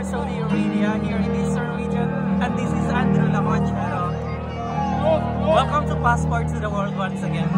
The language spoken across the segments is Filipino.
Saudi Arabia, here in Eastern region, and this is Andrew Laconchero. Welcome to Passport to the World once again.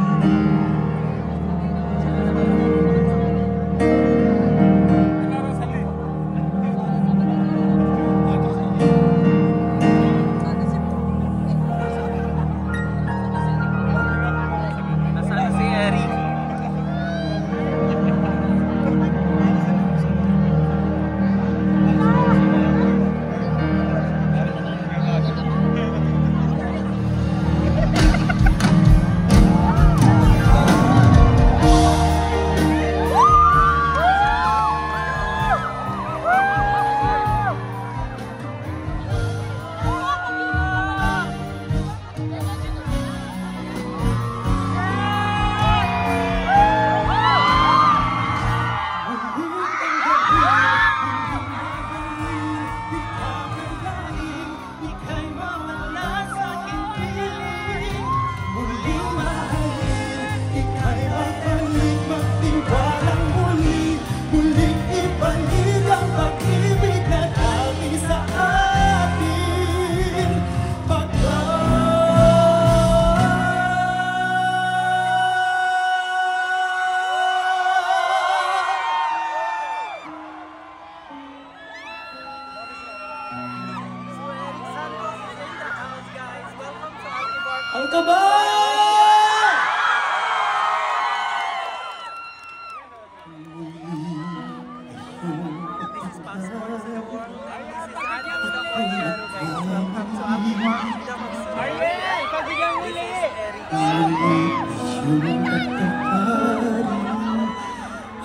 Ang kaba!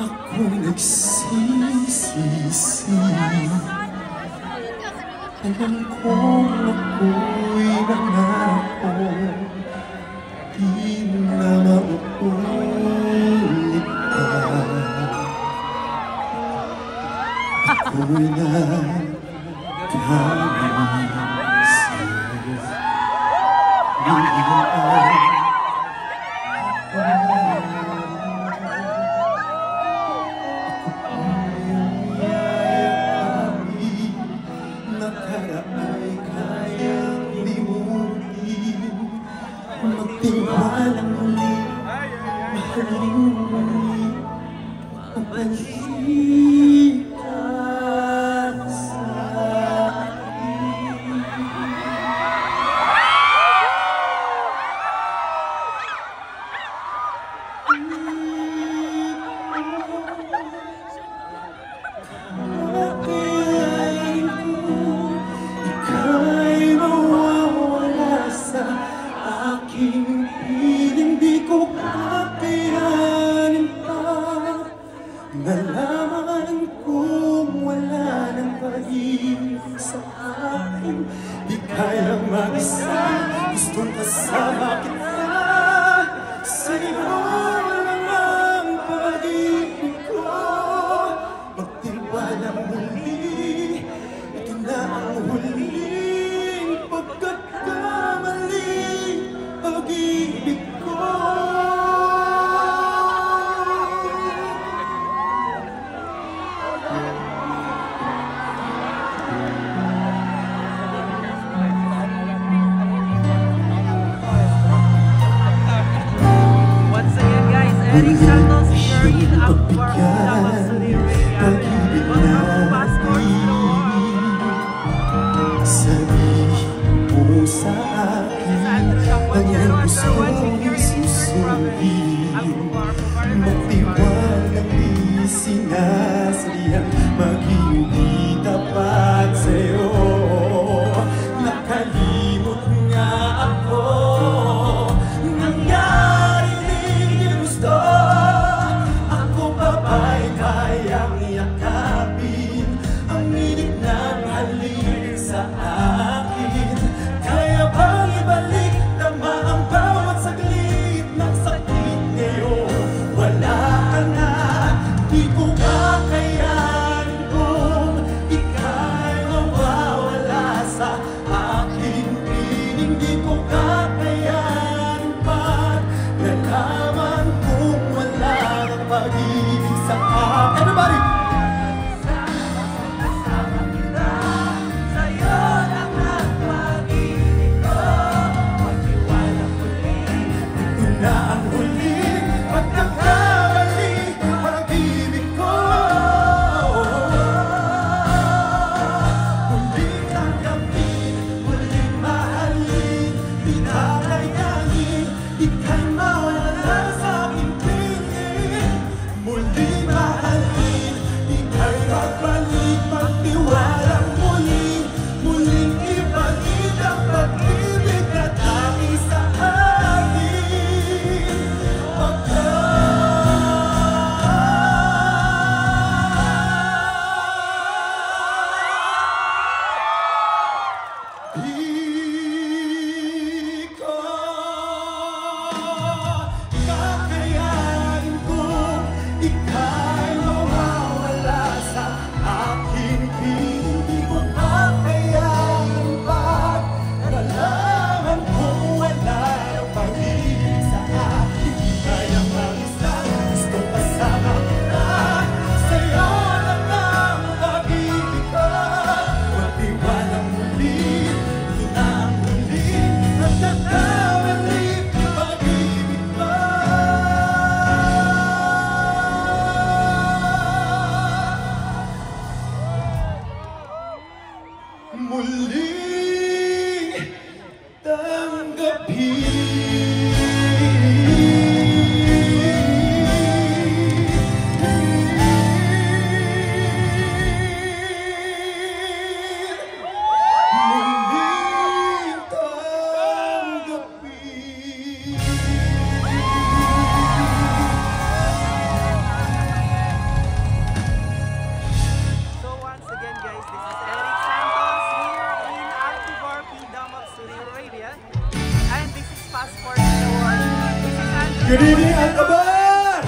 Ako'y nagsisisi. Alam kong ako'y nangako, di na mauulit pa. Ako'y nagkamali sa'yo. Magtiwalang muli, mahalin muli, mabalik ka sa akin. Akalain ko, ika'y mawawala sa aking piling, di ko kakayanin pa. Nalaman kong wala ng pag-ibig sa akin, di kayang mag-isa, gustong kasama kita. Sa'yo lang ang pag-ibig ko, magtiwala muli, ito na ang huling pagkakamali. Pag-ibig ko. Once again guys, Eric Santos here in Akbar, Saudi Arabia. Welcome to Passport to the World. Sabihin mo sa akin ang gusto mong susunod. Matiwalang di sinasadyang maging di tapat sa'yo. Nakalimot nga ako, nangyari di gusto. Ako pa ba'y kayang yakapin ang milig ng halik sa akin? Kaya bang ibalik tama ang bawat saglit ng sakit ngayon? Good evening, Alcabar!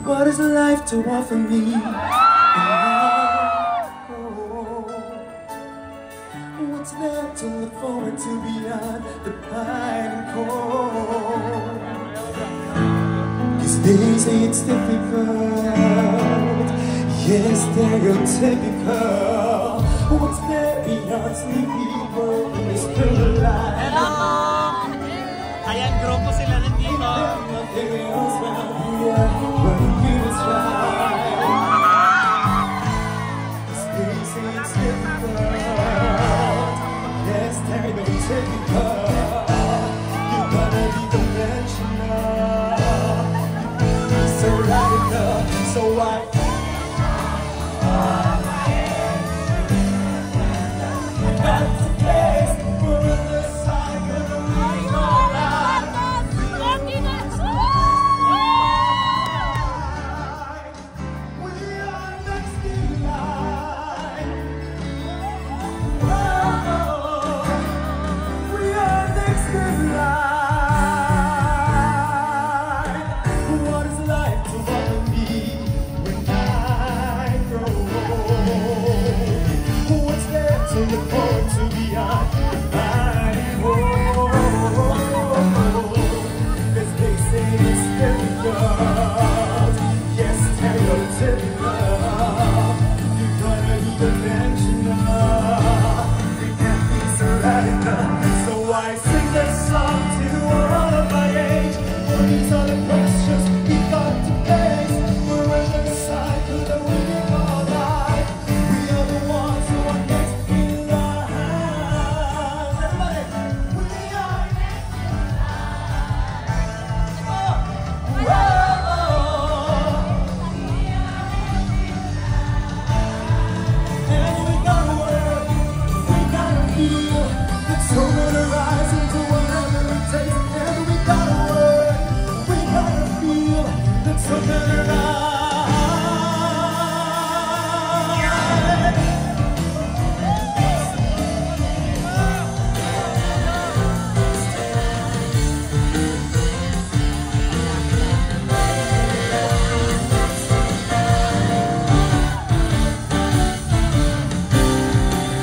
What is life to offer me? What's there to look forward to beyond the pine and cold? These days it's difficult, yes, stereotypical. What's there beyond sleep people is still alive? Hello! Ayan, grupo sila nandito. Nothing else round here but you to try. These days it's difficult, yes, stereotypical. You gotta be conventional. So radical, so why? That's the place we're in the cycle of living our life. We are next in line. Whoa, we are next in line. What is life to follow me when I grow old? What's there to look forward to beyond my home? This place is difficult, yes, stereotypical. You gotta be conventional. We can't be so radical. So I sing this song to all of my age. For these are the questions we got to face. We're in the cycle that we live our life. We are the ones who are next in line. Everybody, we are next in line. Whoa. And we gotta work, we gotta feel. Let's open our eyes into whatever it takes. And we gotta work, we gotta feel. Let's open our eyes.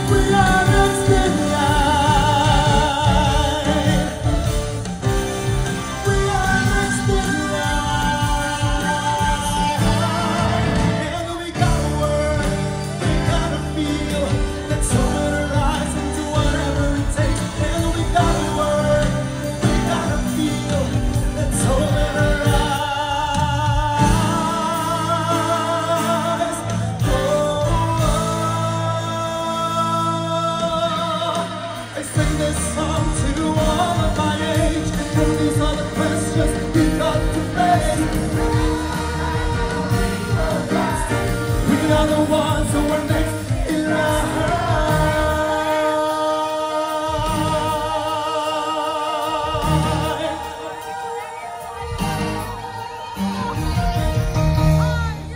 We are next in line. We are next in line. And we gotta work, we gotta feel. Let's open our eyes into whatever it takes. And we gotta work, we gotta feel. Let's open our eyes. I sing this song to all of my age, and these are the questions we got to face. We are the ones who are next in line.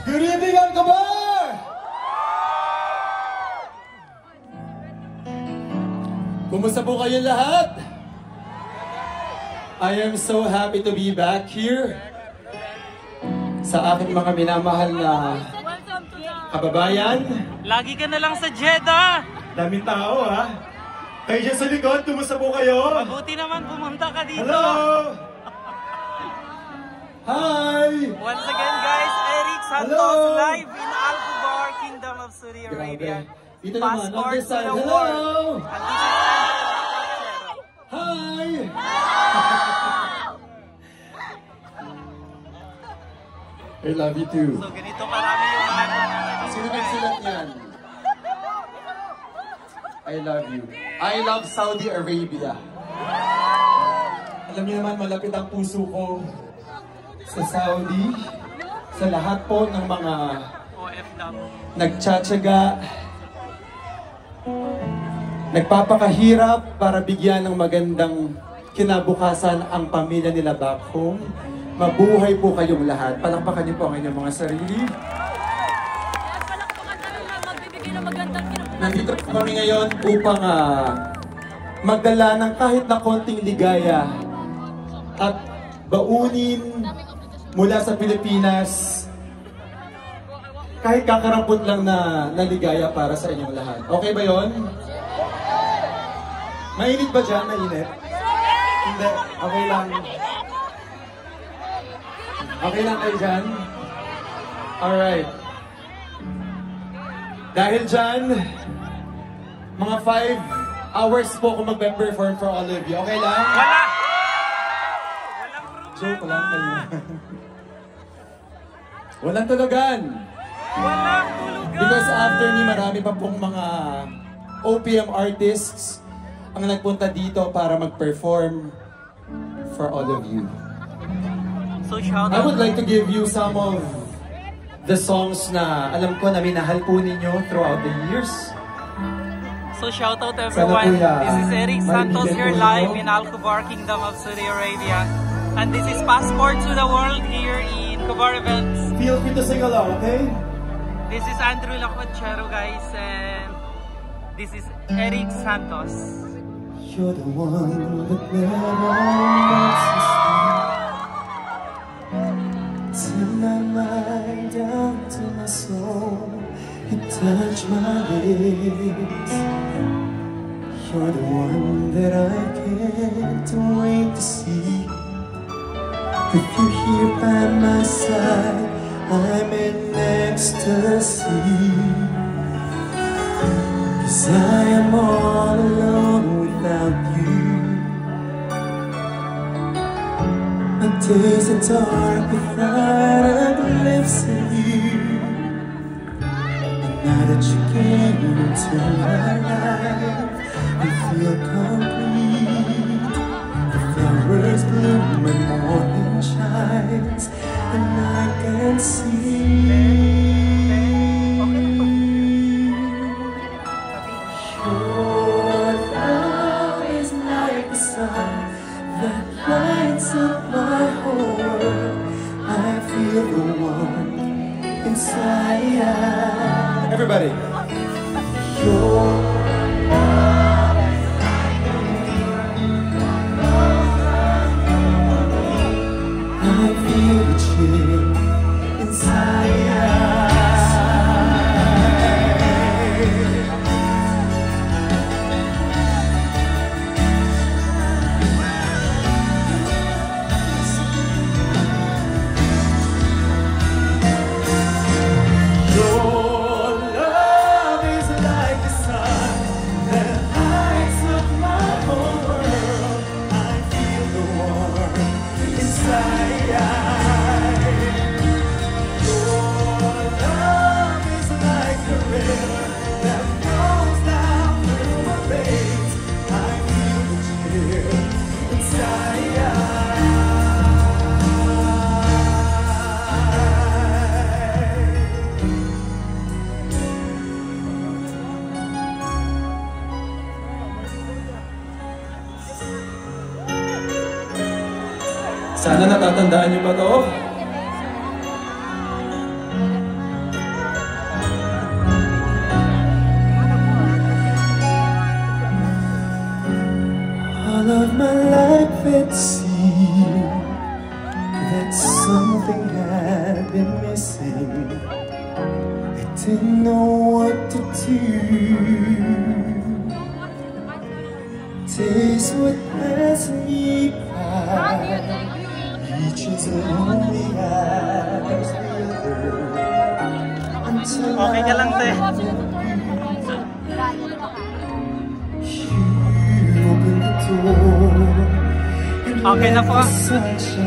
Good evening, Alcabar! Kumusta po kayo lahat? I am so happy to be back here sa aking mga minamahal na kababayan. Lagi ka na lang sa Jeddah. Daming tao ha. Kayo dyan sa likod, kumusta po kayo? Mabuti naman pumunta ka dito. Hello! Hi! Once again guys, Eric Santos Hello! live in Alcobar, Kingdom of Saudi Arabia. Grabe. Dito naman, on this side. to the Hello! world. And this is Hi! I love you too. So ganito karami yung mga Sino nagsulat yan? I love you. I love Saudi Arabia. Alam niyo naman, malapit ang puso ko sa Saudi, sa lahat po ng mga OFW. nagtsatsaga, nagpapakahirap para bigyan ng magandang kinabukasan ang pamilya nila back home. Mabuhay po kayong lahat. Palakpakan niyo po ang inyong mga sarili. Palakpakan namin na magbibigay ng magandang kinabukasan. Nandito po kami ngayon upang magdala ng kahit na konting ligaya at baunin mula sa Pilipinas kahit kakarampot lang na ligaya para sa inyong lahat. Okay ba yon? Mainit ba dyan? Mainit? Hindi. Okay lang. Okay lang kayo dyan? Alright. Dahil dyan, mga 5 hours po kung magpe-perform for all of you. Okay lang? Wala! Joke lang kayo. Walang tulugan. Walang tulugan! Because after ni marami pa pong mga OPM artists ang nagpunta dito para mag-perform for all of you. So shout I out. would like to give you some of the songs na alam ko na minahal po ninyo throughout the years. So shout out Sana everyone. kuya, This is Eric Santos maibigan here po live ninyo. in Alcobar, Kingdom of Saudi Arabia. And this is Passport to the World here in Cobar Events. Feel free to sing along, okay? This is Andrew Laconchero, guys, and this is Eric Santos. You're the one that never lets me sleep. Turn my mind down to my soul. You touch my lips. You're the one that I can't wait to see. With you here by my side, I'm in ecstasy. 'Cause I am all alone without you. My days are dark without a glimpse of you. But now that you came into my life, I feel complete. The flowers bloom and morning shines, and I can see. Your love is like the sun that lights up my whole world. I feel the warmth inside. Everybody. Your I feel the chill inside. Your love is like the sun that lights up my whole world. I feel the warmth inside. Your love is like the river that flows down through my veins. I feel the chill inside. Sana natatandaan niyo ba to? All of my life it seemed that something had been missing. I didn't know what to do. Days would pass me by, each as lonely as the other, until Okay ka lang, te. you opened the door. Okay na po.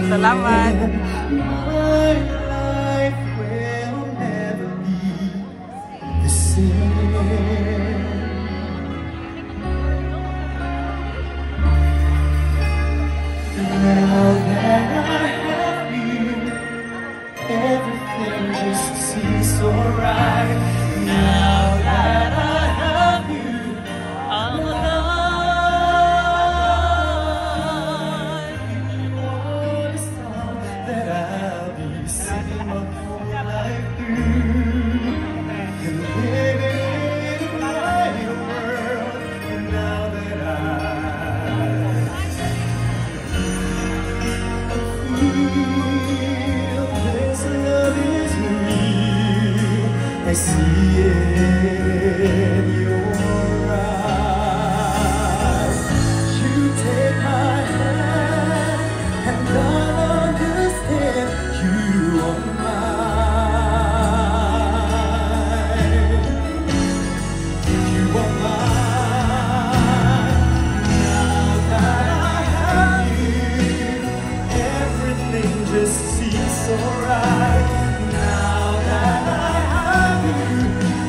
Salamat. My life will never be the same. Now that I have you, everything just seems so right. Now that I have you, I'm alive. What a song that I see it in your eyes. You take my hand and I'll understand you are mine. You are mine. Now that I have you, everything just seems so right. Now that I have you,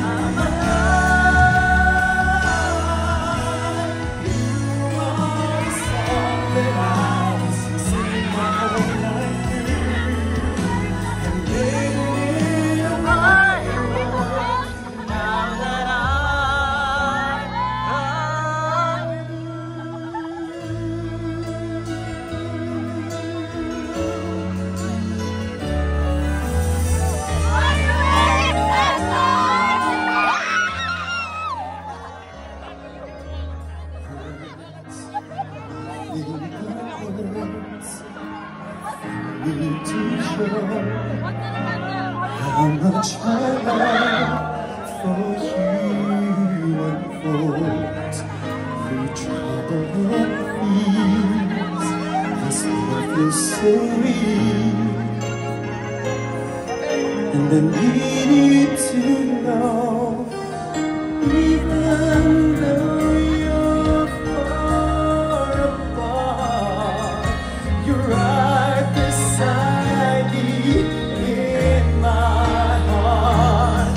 I'm alive. You are the song that I was singing my whole life through, and living in my world. Now that I have you. Need to show how much my love for you unfolds through trouble and fears. This love feels so real, and I need to know, even though you're far apart, you're right beside me in my heart.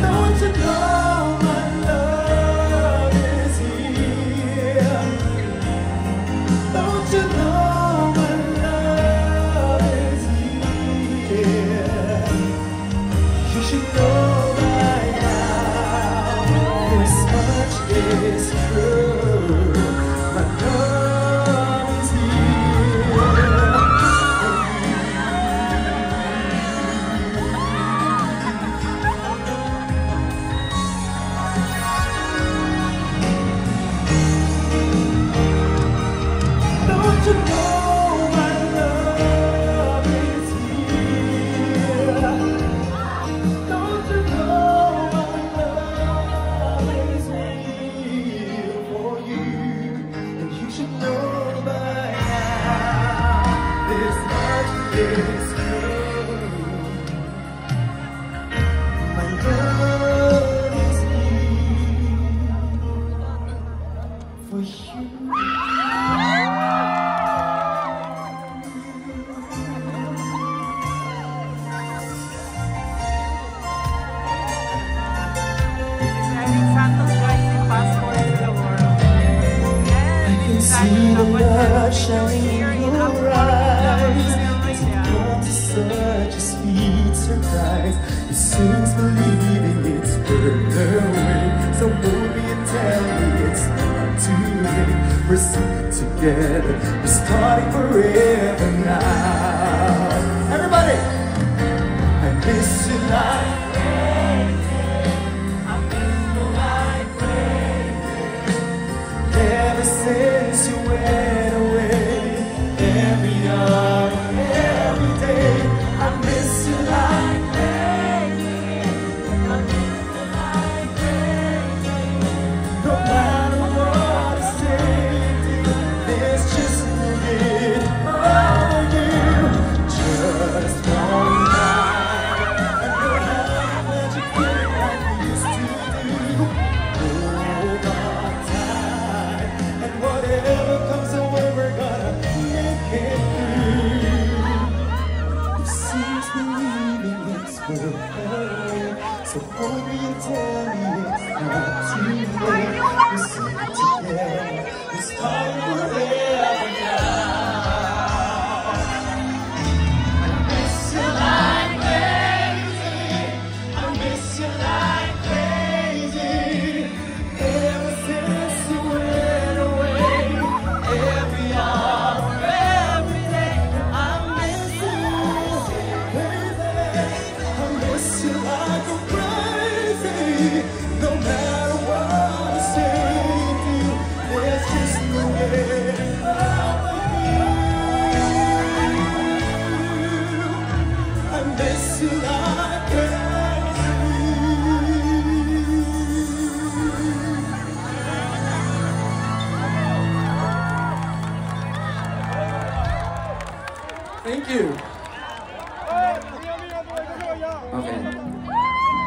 Don't you know my love is here? Don't you know my love is here? You should know by now, this much is true. My love is here. Don't you know my love is here? Don't you know my love is real for you? And you should know by now, this much is true. My love is here for you. Santos Rising Passport to the world. Yes, See the love shining here in in your Abu eyes. Dhabi. It's come to such a sweet surprise. It seems believing it's further away. So hold me and tell me it's not too late. We're singing together, we're starting forever now. Everybody! I miss you like ever since you went away. Every hour, every day, I miss you like crazy. I miss you like crazy. No matter what I say, there's just no getting over you. Just one night, and you'll have magic feeling like we used to do. Hold on tight, and whatever comes away, we're gonna make it through. It seems believing it's forever, so hold me and tell me it's not too late. We're singing together, we're starting forever now. I miss you like crazy. I miss you like crazy. Ever since you went away, every hour, every day, I miss you, baby. I miss you like I'm crazy. No matter what I say to you, there's just no way out of you.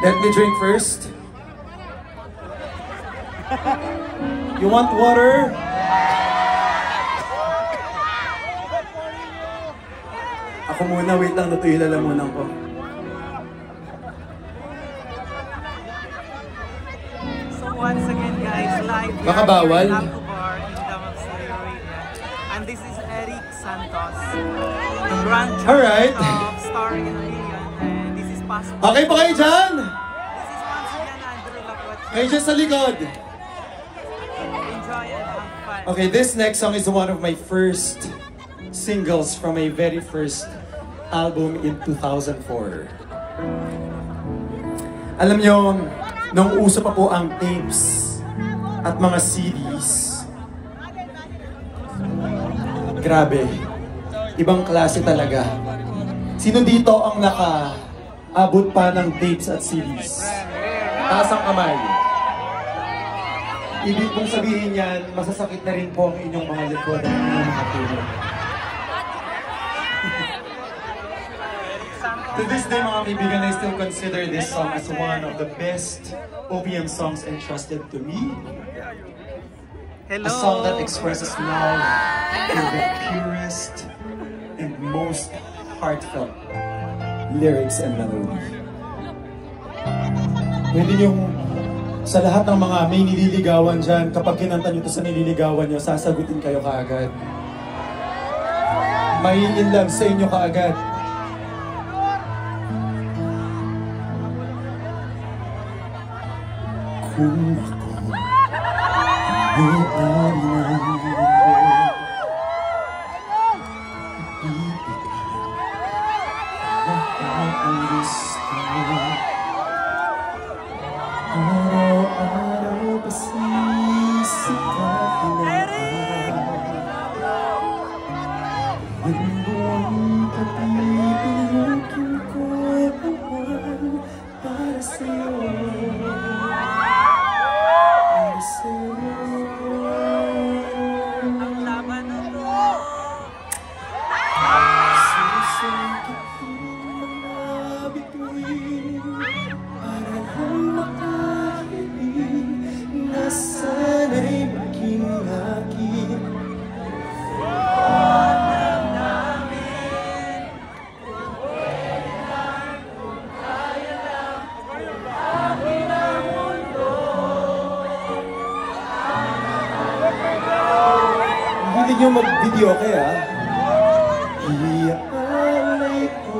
Let me drink first. You want water? Ako muna, wait lang, natuloy lalamunan ko. So once again guys, live we Baka are bawal? here in Alto Bar in Damansary Arabia. And this is Eric Santos, the grandchild Alright. of Starring in a Million. And this is possible. Okay pa kayo dyan? This is once again Andrew Lapuat. Kayo dyan sa likod. Enjoy and have fun. Okay, this next song is one of my first singles from my very first album in 2004. Alam nyo, nung uso pa po ang tapes at mga CDs, grabe, ibang klase talaga. Sino dito ang nakaabot pa ng tapes at CDs? Taas ang kamay. Ibig kong sabihin yan, masasakit na rin po ang inyong mga likod at inyong mga puno. To this day, mga kaibigan, I still consider this song as one of the best OPM songs entrusted to me. Hello. A song that expresses love in the purest and most heartfelt lyrics and melody. Pwede niyong sa lahat ng mga may nililigawan dyan, kapag kinanta niyo ito sa nililigawan niyo, sasagutin kayo kaagad. May in love sa inyo kaagad. Kung ako may-ari ng mundo, lahat ang gusto mo. Araw-araw pasisikapin ang ang buwang pag-ibig ko naman para sa'yo. Para sa'yo. Ang laban na to. Susunod mga bituin para lang makahiling na sana'y maging akin. Hindi nyo mag-video kaya? Iaalay ko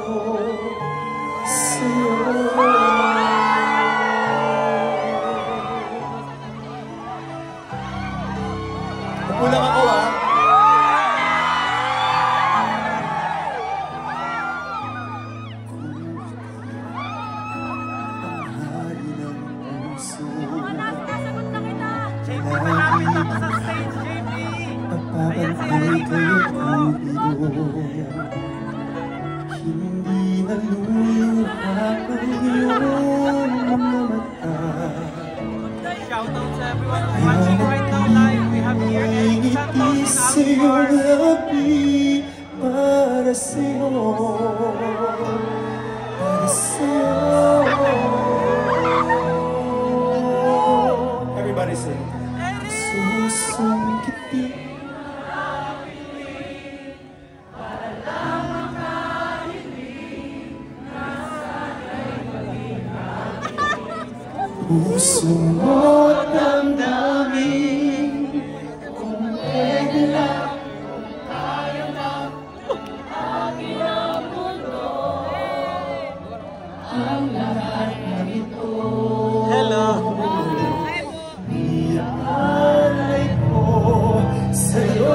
sa'yo. Upo lang ako ah. Ang hari ng puso, Sagot na kita. JP, malapit na ako sa stage, JP. papapantay kayo ang biro. Hindi naluluha ang iyong mga mata. Shout out to everyone who's watching right now live. We have here Eric Santos in Alto Bar. Happy para sa'yo, para sa'yo. Everybody sing. Susungkitin. Puso mo at damdamin kung pwede lang. Hello. Iaalay ko sa'yo.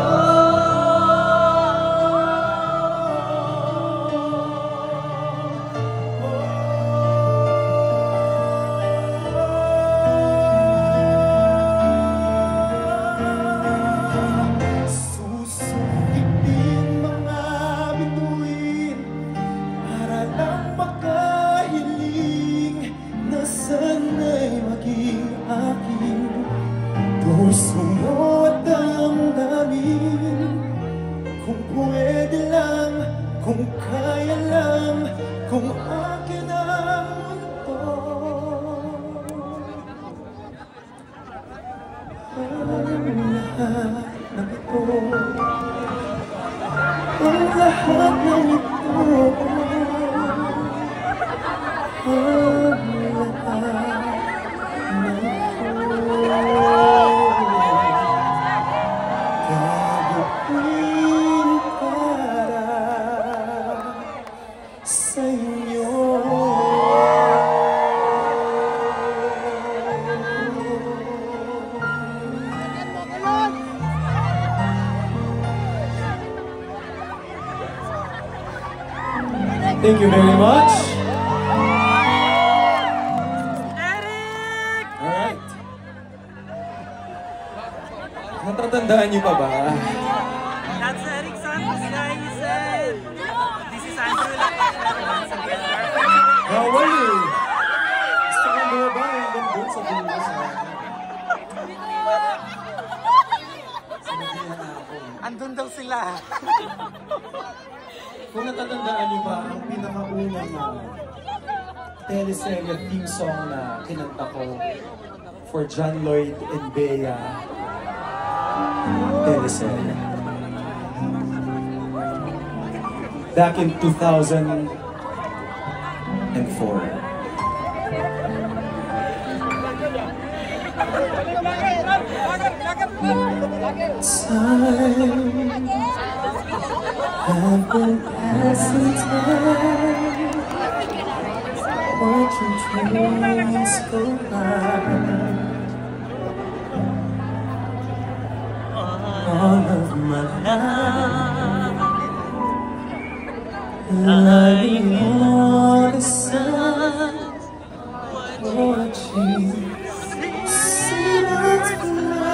ng ito, ang lahat ng ito, ang lahat ng gagawin para sa inyo. Thank you very much. Eric! Alright. Natatandaan niyo pa ba? That's Eric Santos, guys. And this is Andrew Lapas. How are you? Gusto mo ba ba hanggang doon sa dulo sa Andun daw sila. Kung natatandaan niyo ba, ang pinakaunang teleserye theme song na kinanta ko for John Lloyd and Bea teleserye. Back in 2004. Time have been passing time, watching trains go by. All of my life, lying on the sun, watching sailors fly.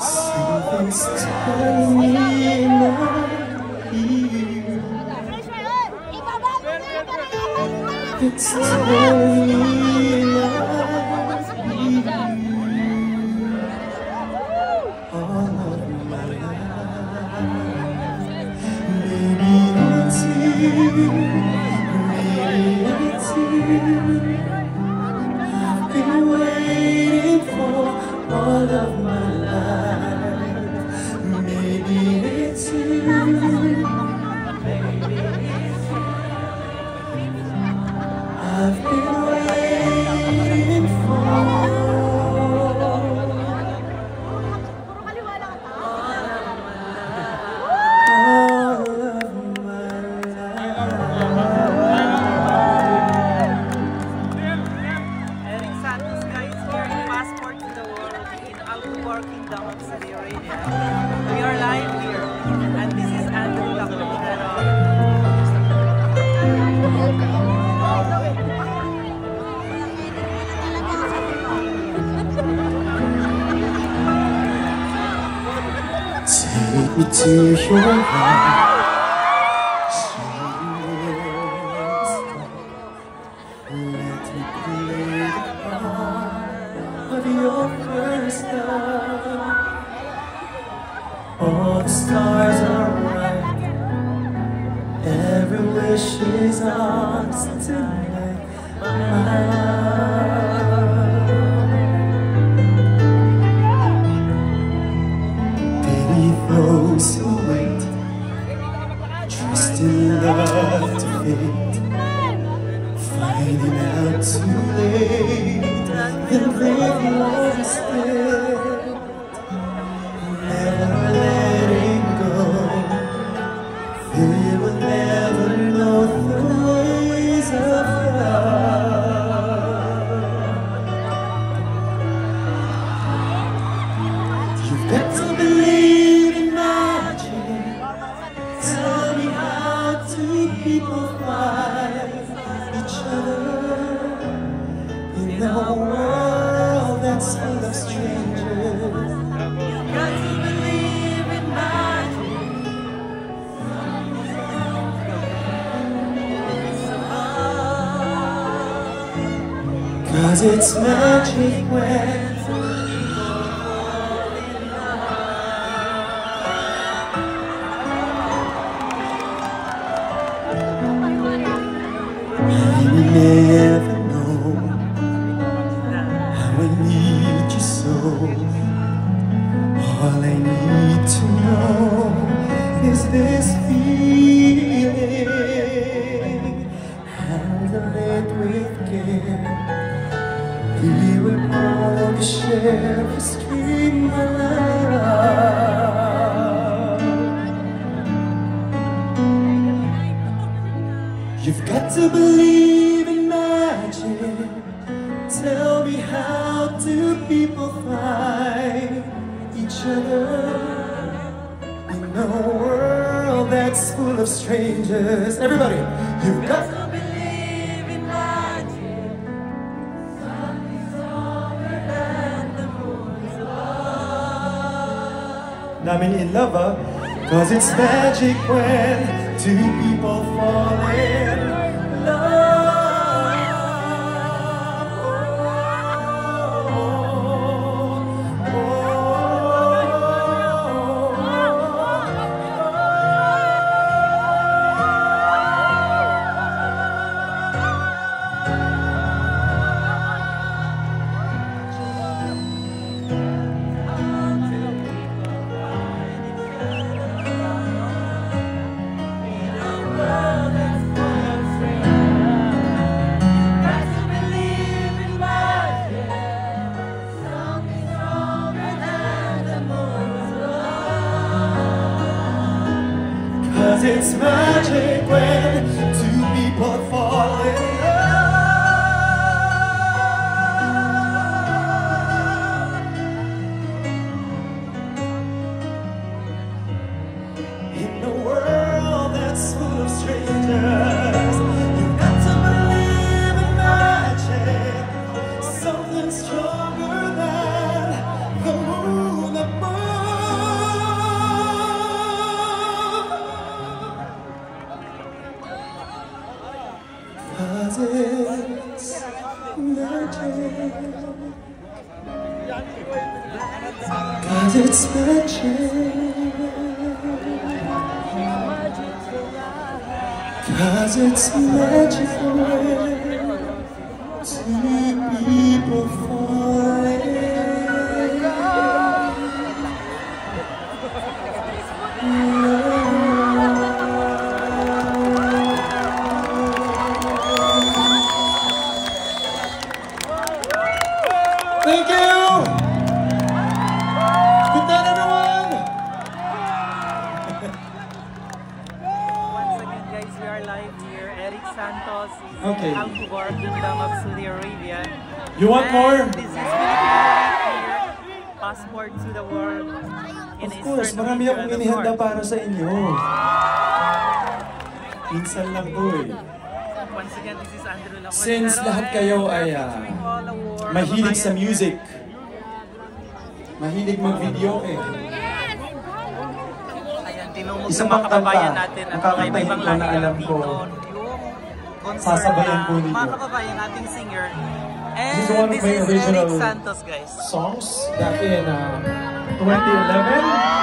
Something's telling me not here. It's telling me not here. All of my life, maybe it's you, maybe it's you. I've been waiting for all of my life. Maybe it's you. I've been waiting for. Eric Santos, guys, here in Passport to the World in Altubar Kingdom of Saudi Arabia. We are live here, and this is Andrew Lapas. Take me to your heart. Let me play the part of your first love. All the stars are bright. Every wish is ours tonight. Those who wait, trust in love to fate, finding out too late that they've lost it, never letting go. They will never know the ways of love. You've got to believe in magic. Tell me how two people find each other in a world that's full of strangers. You've got to believe in magic. 'Cause it's magic when again. We will all share a stream of love. You've got to believe in magic. Tell me, how do people find each other in a world that's full of strangers? Everybody, you've got to believe in magic. Something stronger than the moon's love. Now, I mean in love, cause it's magic when two people fall in love. Cause it's magic when two people fall in love. In a world that's full of strangers, you've got to believe in magic. Something stronger than the moon above. Cause it's magic. Cause it's magic. Cause it's magic when two people fall in Thank you! Good night, everyone! Once again, guys, we are live here. Eric Santos is Okay. in Alcobar, Kingdom of Saudi Arabia. You want more? And this is Philippines here. Passport to the world. In Of course, Eastern marami region akong of the inihanda North. para sa inyo. Minsan lang to eh. Once again, this is Andrew Lamonero. Since lahat kayo ay mahilig sa music, mahilig mag-video eh. Ayan, tinumog Isa sa pang mga kababayan kanta, natin at ang may ibang kakantahin ko na lahi alam ko, yung concert sasabayan ng ko nito. mga kababayan nating singer. And This is one of this my is original Eric Santos, guys. songs back in 2011.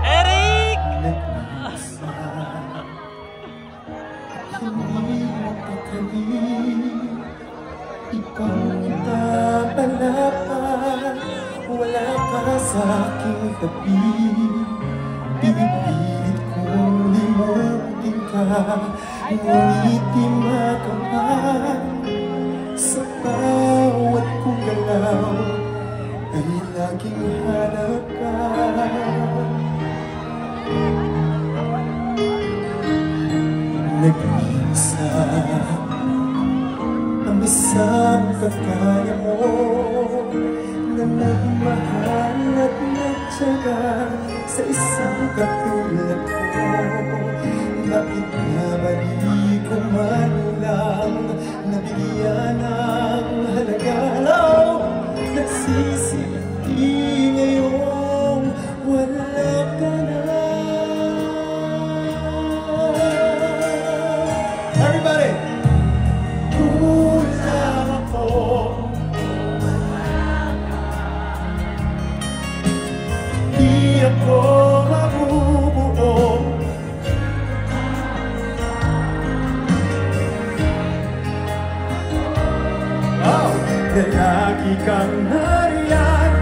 Eric! Ikaw tapalapan, wala ka sa aking tabi. Pinipilit kong limutin ka, ngunit di makaman. Sa bawat kong galaw ay laging hanap ka. Nag-iisa ang isang kakaya mo na nagmahal at nagtyaga sa isang katulad ko. Bakit nga ba di ko man lang nabigyan ng halaga? Hello! Nagsisisi ngayong wala ka na. Everybody! Kulang ako. Di ako mabubuo. Oh, na lagi kang nariyan.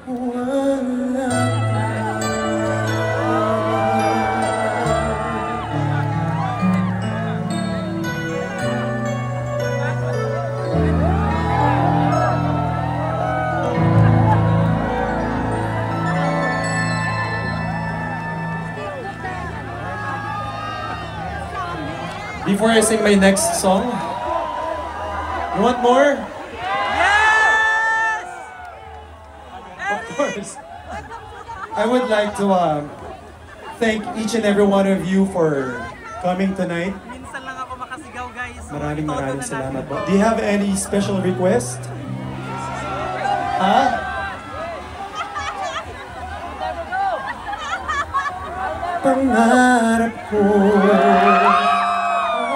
wala Before I sing my next song, you want more? Yes! Of course. I would like to thank each and every one of you for coming tonight. Minsan lang ako makasigaw, guys. So, Maraming itodo maraming na salamat natin po. to. Do you have any special request? Ha? Pangarap ko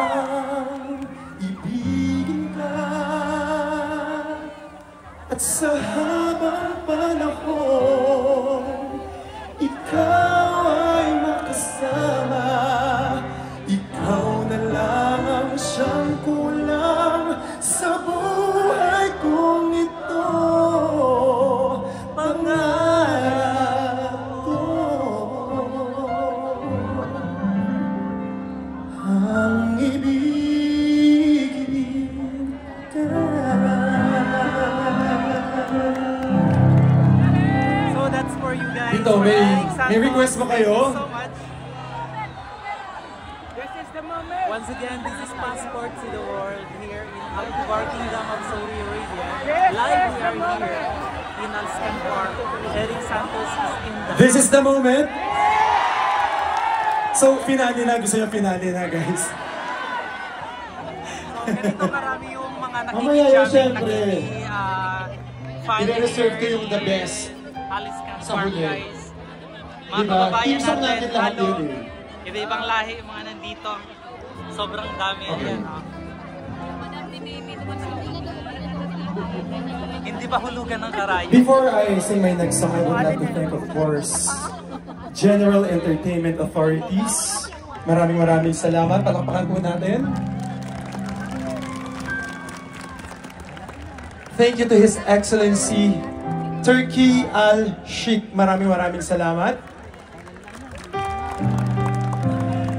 ang ibigin ka at sa habang panahon ikaw ay makasama. Ikaw na lang ang siyang kulang sa buhay kong ito. Pangarap ko ang ibigin ka. So that's for you guys. Dito, For may Eric Santos. request ba kayo? Thank you so much. This is the moment. Once again, this is Passport to the World here in Al-Kubar Kingdom of Saudi Arabia. Live we are here in Al-Skan Park. Eric Santos is in the This is the moment. So, finale na. Gusto niyo finale na, guys. So, ganito karami yung mga Mamaya yun, nakikijamming, syempre. fan I-reserve ko here yung the in best Al-Skan sa Park, huli. guys. Mga Diba? kababayan Team song natin, natin lahat lalo, yun eh. iba-ibang lahi yung mga nandito. Sobrang dami yan. Oh. Hindi ba hulugan ng karayo? Before I sing my next song, I would like to thank, of course, General Entertainment Authorities. Maraming salamat. Palakpakan po natin. Thank you to His Excellency Turkey Al-Sheikh. Maraming salamat.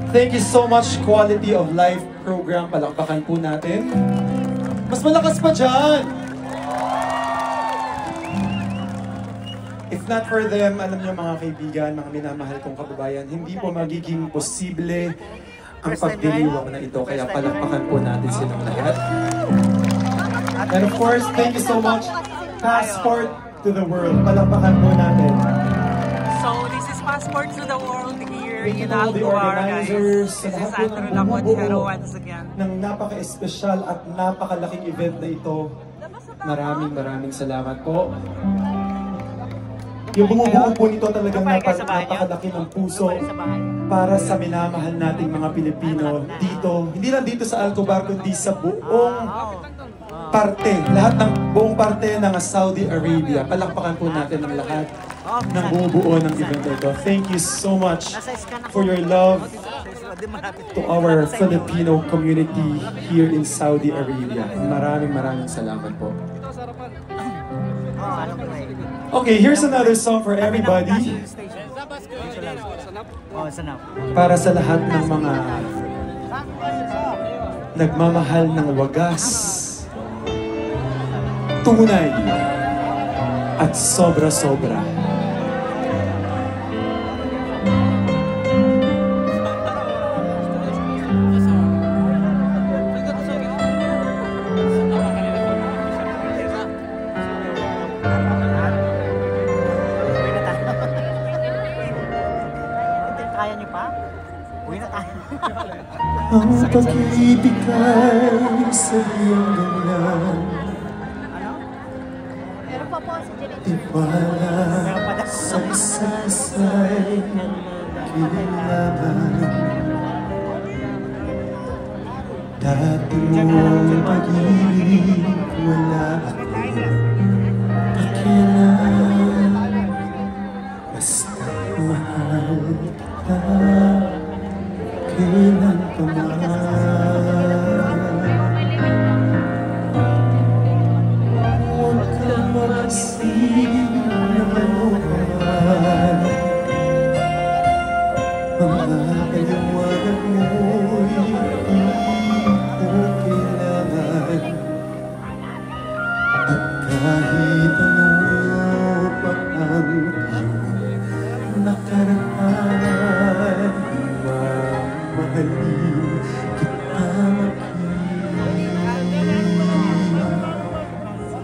Thank you so much, Quality of Life program. Palakpakan po natin. Mas malakas pa dyan! If not for them, alam niyo mga kaibigan, mga minamahal kong kababayan, hindi po magiging posible ang pagdiriwang na ito. Kaya palakpakan po natin silang lahat. And of course, thank you so much, Passport to the World. Palakpakan po natin. So, this is Passport to the World here Thank you in to all the Al-Kubar, guys. organizers, This sa is lahat po ng Andrew Lamonchero bumubuo once again. ng napaka-espesyal at napakalaking event na ito. Maraming salamat po. Yung bumubuo po nito talagang napakalaki ng puso para sa minamahal nating mga Pilipino dito. Hindi lang dito sa Al-Kubar, kundi sa buong parte. Lahat ng buong parte ng Saudi Arabia. Palakpakan po natin ang lahat ng bumubuo ng event na ito. Thank you so much for your love to our Filipino community here in Saudi Arabia. Maraming salamat po. Okay, here's another song for everybody. Para sa lahat ng mga nagmamahal ng wagas, tunay, at sobra-sobra. Kaya niyo pa? Uwi na tayo. Ang pag-ibig ay sabihin ganyan. Meron pa po si Jenny. Tiwala sa isa't isa'y kailangan. Dati mong pag-ibig wala ako pakialam. Basta mahal kita kailan pa man. Huwag kang mag-isip na manuhan. Mga kaliwanag mo'y hindi ko kailangan. At kahit ano pa ang iyong nakaraan, mamahalin kita maging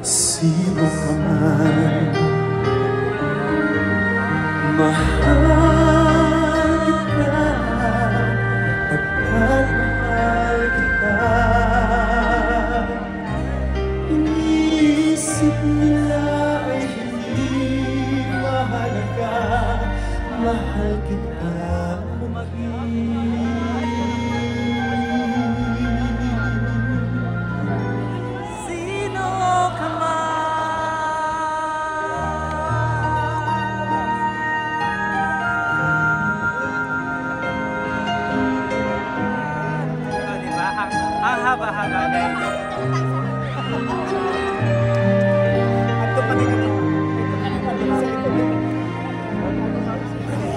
sino ka man. Mahal kita, pagkat mahal kita. Iniisip nila ay hindi mahalaga. Mahal kita Sino ka man? Oh, diba? Ang haba-haba guys.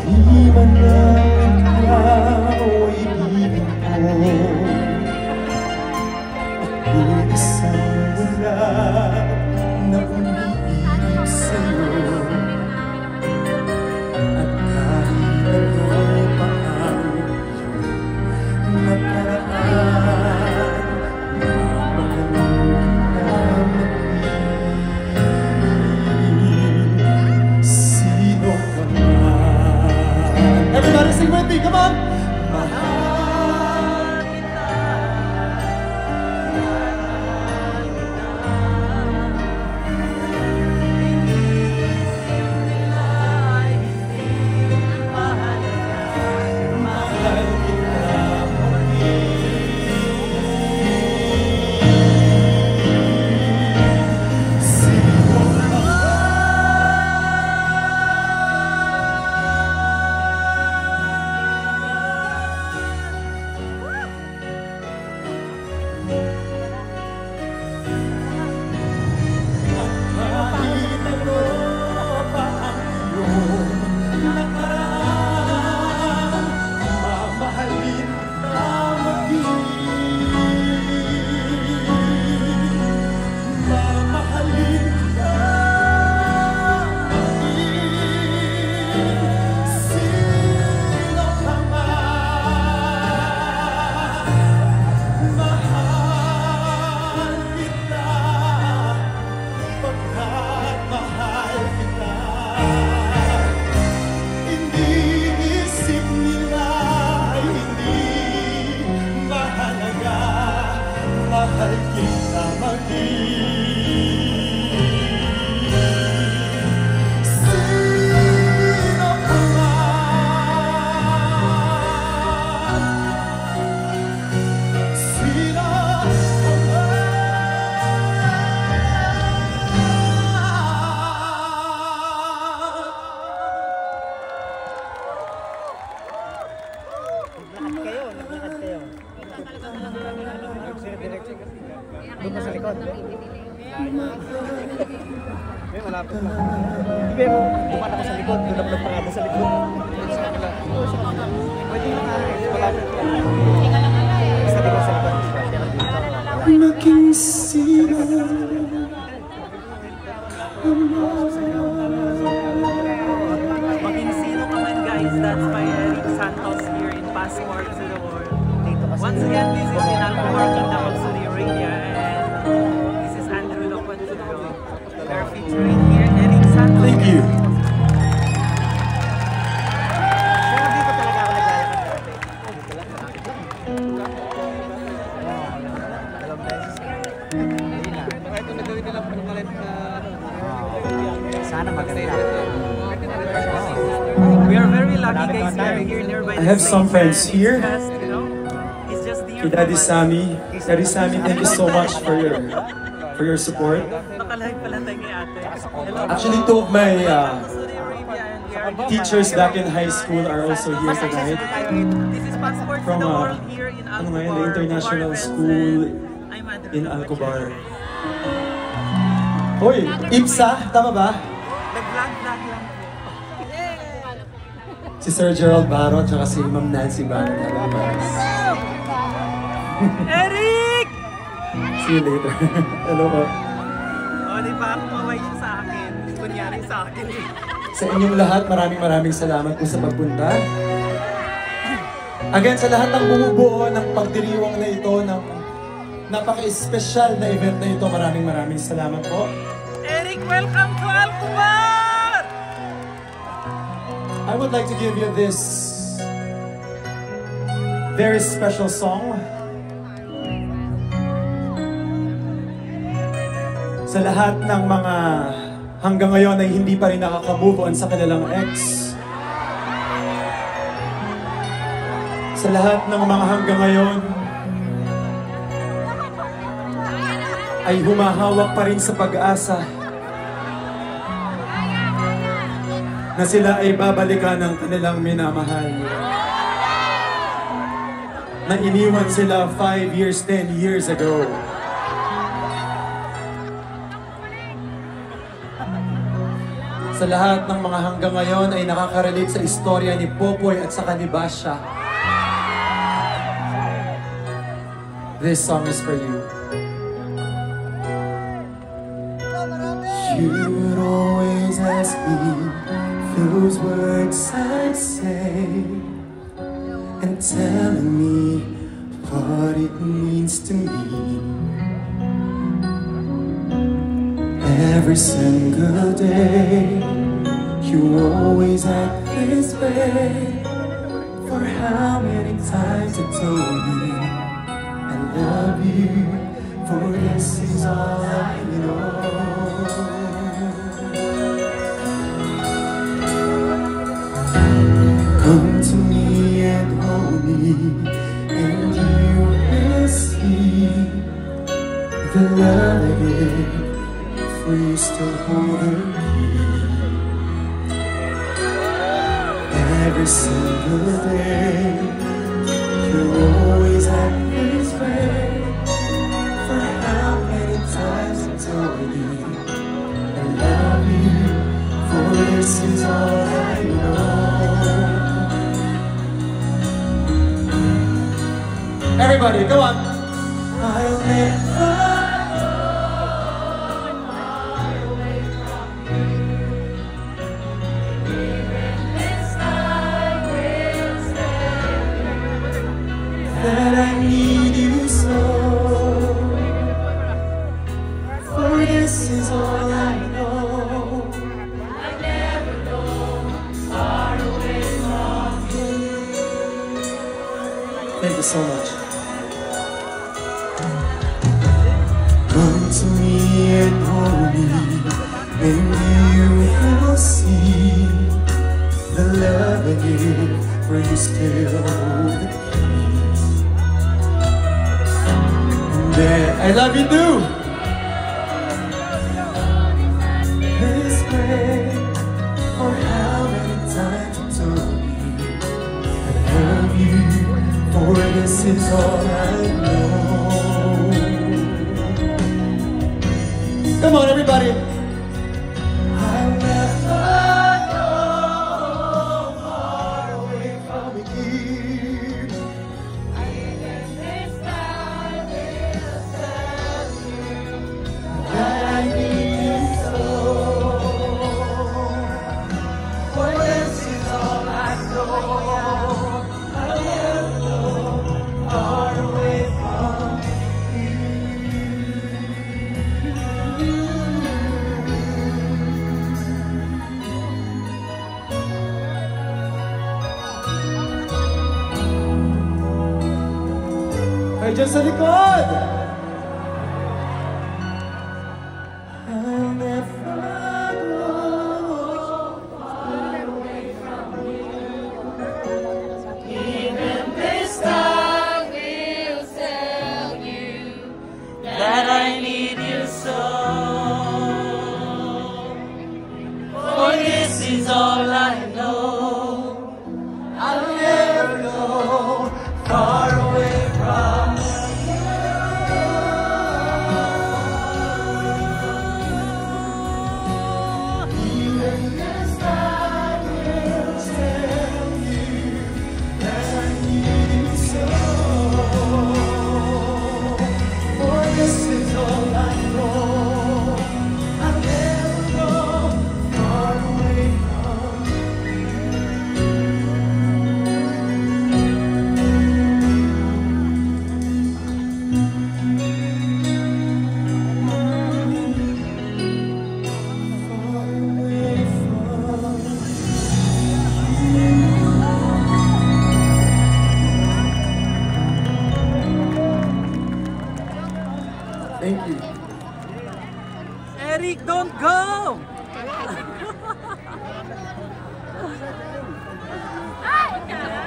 Di man lang ikaw ay ibigin ko. Ako'y isang wala na umiibig sa'yo. At kahit ano pa ang iyong nakaraan, mamahalin ka maging sino ka man. Everybody sing with me, come on! Mahal kita. Mahal kita maging sino ka kahit ano pa ang iyong nakaraan, mamahalin ka maging, mamahalin ka maging sino ka man. Mahal kita, pagkat mahal kita. Iniisip nila ay hindi mahalaga. Mahal kita maging sino ka man. Sino ka Naglakad kayo, naglakad kayo. Doon ka sa likod. May malapit lang. Pero dumaan ako sa likod, doon ako nagpangada sa likod. Pwede na nga, malapit lang. Isa din ko sa likod. maging sino Maging sino ka man guys, that's by Eric Santos here in Passport to the World. Once again, this is in Alcobar Kingdom of Saudi Arabia and this is Andrew Locuentulo. They're featuring here Eric Santos. Thank you. Pero dito talaga ako naglalakad. Dalawang beses. Baka ito nagawin nilang permanent na... Sana maganda. We are very lucky guys, we are here nearby I have this some place, friends and here. It's just dear Kay Daddy Sammy. Daddy Sammy, thank you so much for your support. Nakalive pala tayo kay ate. Hello. Actually, two of my Saudi Arabia and we are teachers back in high school are also here tonight. This is Passport to From the World here in ano Alcobar. ngayon, the international Barbell school and I'm Andrew in Alcobar. Uy, IPSA, tama ba? Nag-vlog lang po. Si Sir Gerald Barro at si Ma'am Nancy Barro. Eric! See you later. Hello po. O, di ba? Kumaway siya sa akin. Kunyari sa akin. Sa inyong lahat, maraming salamat po sa pagpunta. Again, sa lahat ng bumubuo ng pagdiriwang na ito, ng napaka-espesyal na event na ito, maraming salamat po. Eric, welcome to Alcobar! I would like to give you this very special song. Sa lahat ng mga hanggang ngayon ay hindi pa rin nakaka-move on sa kanilang ex. Sa lahat ng mga hanggang ngayon ay humahawak pa rin sa pag-asa na sila ay babalikan ng kanilang minamahal. Na iniwan sila 5 years, 10 years ago. Sa lahat ng mga hanggang ngayon ay nakaka-relate sa istorya ni Popoy at saka ni Basha. This song is for you. You would always ask me those words I say and telling me what it means to me. Every single day, you always act this way. For how many times I told you I love you, for this is all I know. Come to me and hold me, and you will see the love I give. For you still hold the key. Every single day, you always act this way. For how many times I told you I love you, for this is all I know. Everybody, go on. I'll never that I need you so. For this is all I know. I never go far away from you. Thank you so much. Come to me and hold me, and you will see the love I give, for you still hold the key. I love you too. This way, for how many times I told you I love you, for this is all I know. Come on, everybody. I'll never go far away from you. I need you so. For this is all I know. I'll never go far away from you. Ay, dyan sa likod! That I need you so. For this is all I know. I'll never go far away from you. Eric, don't go!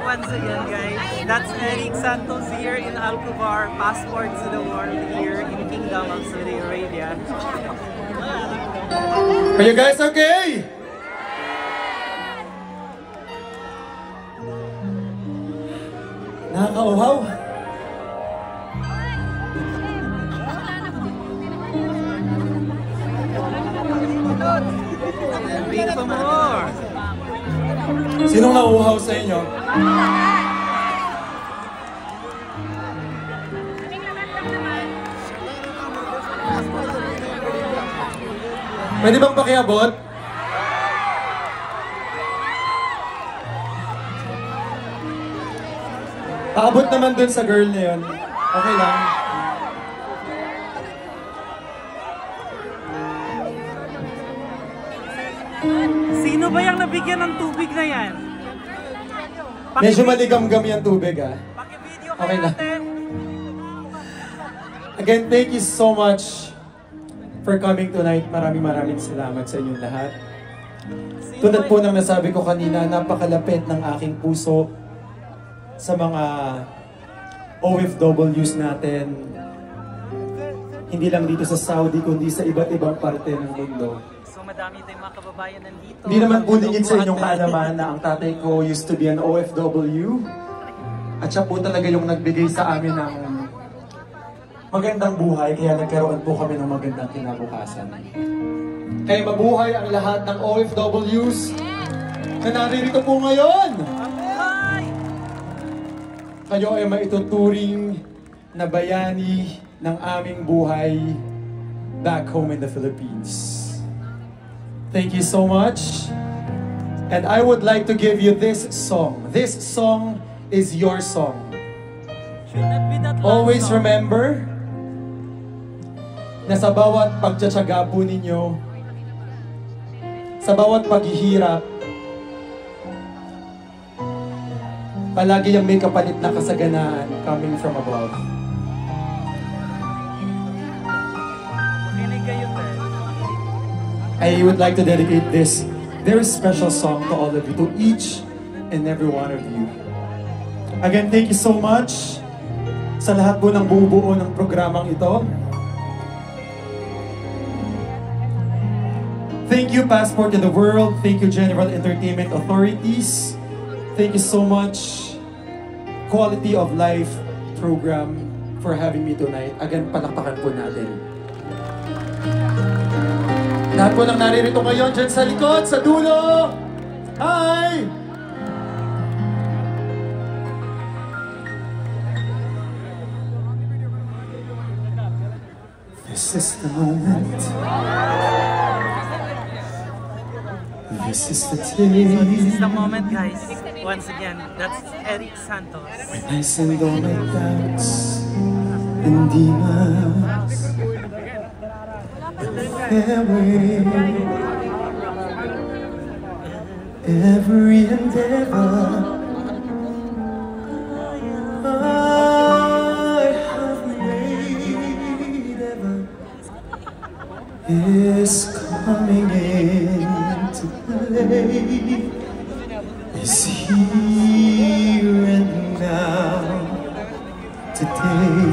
Once again, guys, that's Eric Santos here in Alcobar, passport to the world here in Kingdom of Saudi Arabia. Are you guys okay? Nakakauhaw. Big for more! Sinong nauuhaw sa inyo? Pwede bang pakiabot? Paabot naman dun sa girl na yun. Okay lang. Sino ba yung nabigyan ng tubig na yan? Medyo maligam-gam yung tubig ah. Paki-video Okay kayo lang. natin. Again, thank you so much for coming tonight. Maraming salamat sa inyong lahat. Tulad po ng nasabi ko kanina, napakalapit ng aking puso sa mga OFWs natin. Hindi lang dito sa Saudi, kundi sa iba't ibang parte ng mundo. So madami tayong mga kababayan nandito. Hindi naman po lingid sa inyong kaalaman na ang tatay ko used to be an OFW. At siya po talaga yung nagbigay sa amin ng magandang buhay, kaya nagkaroon po kami ng magandang kinabukasan. Kaya mabuhay ang lahat ng OFWs na naririto po ngayon! Kayo ay maituturing na bayani ng aming buhay back home in the Philippines. Thank you so much. And I would like to give you this song. This song is your song. Should not be that long Always song. remember na sa bawat pagtsatsaga po ninyo, sa bawat paghihirap, palagi yung may kapalit na kasaganaan coming from above. Makinig kayo, Ted. I would like to dedicate this very special song to all of you, to each and every one of you. Again, thank you so much sa lahat po ng bubuo ng programang ito. Thank you, Passport to the World. Thank you, General Entertainment Authorities. Thank you so much, Quality of Life program, for having me tonight. Again, palakpakan po natin. Lahat po ng naririto ngayon dyan sa likod, sa dulo. Hi! This is the moment. This is the day. This is the moment, guys. Once again, that's Eric Santos. When I send all my doubts and demons every endeavor I have made ever is coming into play, is here and now today.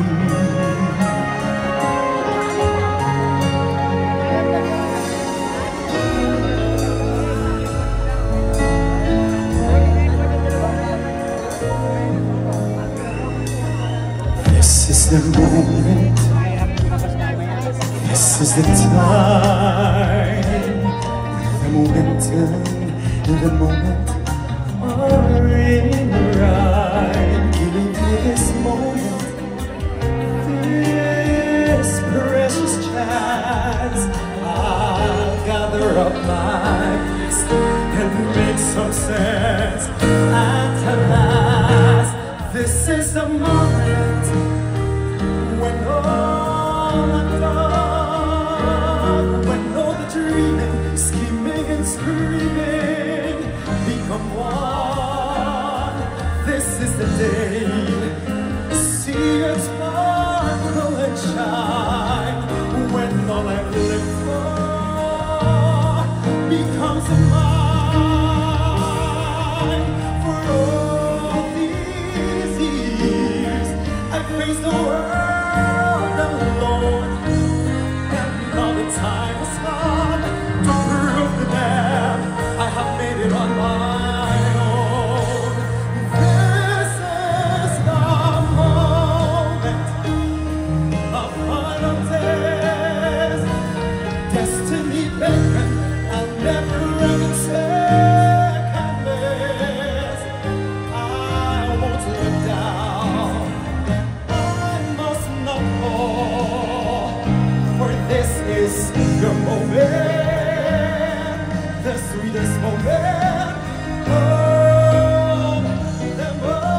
This is the moment, this is the time, the momentum, the moment are in right. Giving this moment, this precious chance, I'll gather up my peace and make some sense. At last, this is the moment when all undone, when all the dreaming, scheming and screaming become one. This is the day, see it sparkle and shine, when all I've lived for beckon, I'll never ever second best. I won't look down, I must not fall, for this is your moment, the sweetest moment of them all.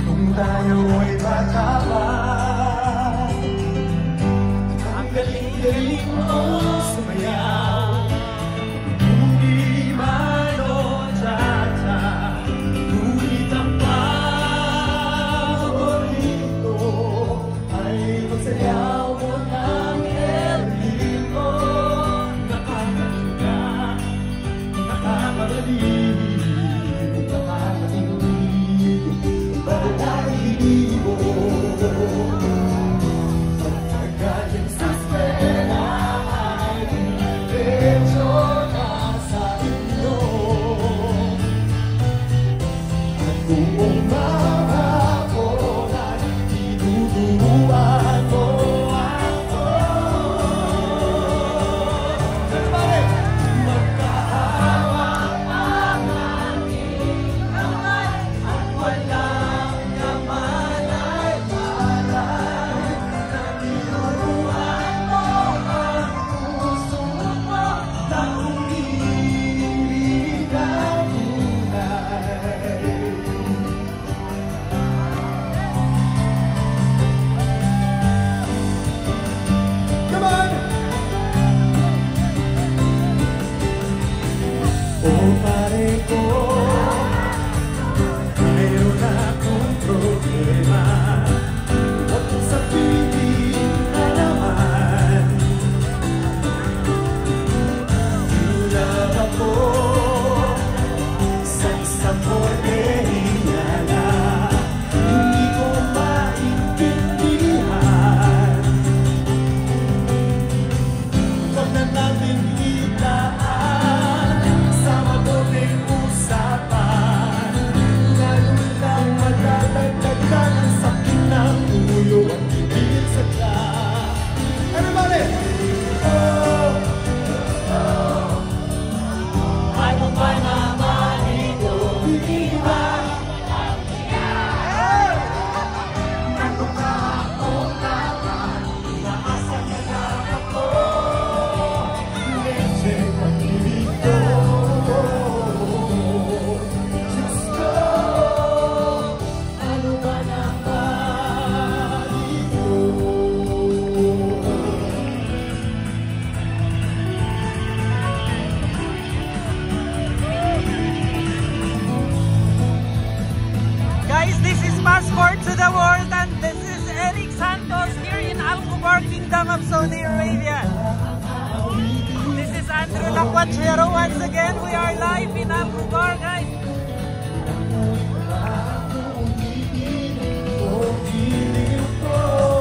Kung tayo ay bata pa, ang galing-galing mo sumayaw. Hindi man o tata, ngunit ang paborito ay magsayaw mo ng erlin mo. Nakakalinga, nakakabalik, Passport to the world, and this is Eric Santos here in Al-Khobar, Kingdom of Saudi Arabia. This is Andrew Lakwachero once again. We are live in Al-Khobar, guys. Oh,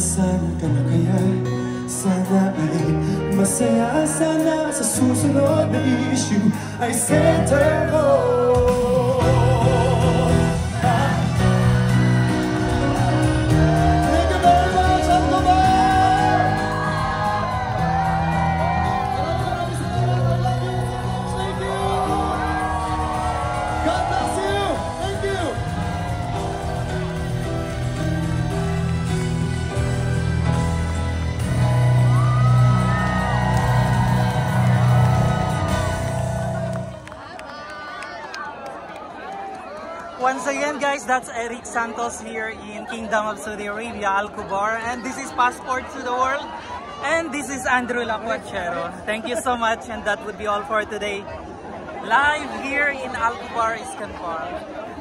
Nasaan ka na kaya? Sana ay masaya. Sana sa susunod na issue ay center ko. Once again guys, that's Eric Santos here in Kingdom of Saudi Arabia, Al Kubar, and this is Passport to the World, and this is Andrew Lacuachero. Thank you so much, and that would be all for today. Live here in Al Kubar, Iskanpar.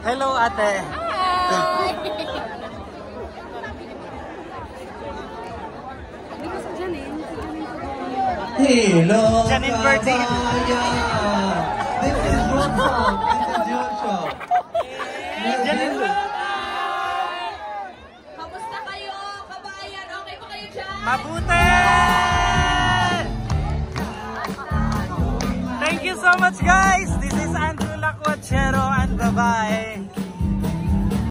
Hello ate! Hi! Hello, Janine Bertin. This is Joshua. Kamusta kayo, kabayan? Okay ba kayo dyan? Mabuti! Thank you so much guys! This is Andrew Lacuachero and bye-bye!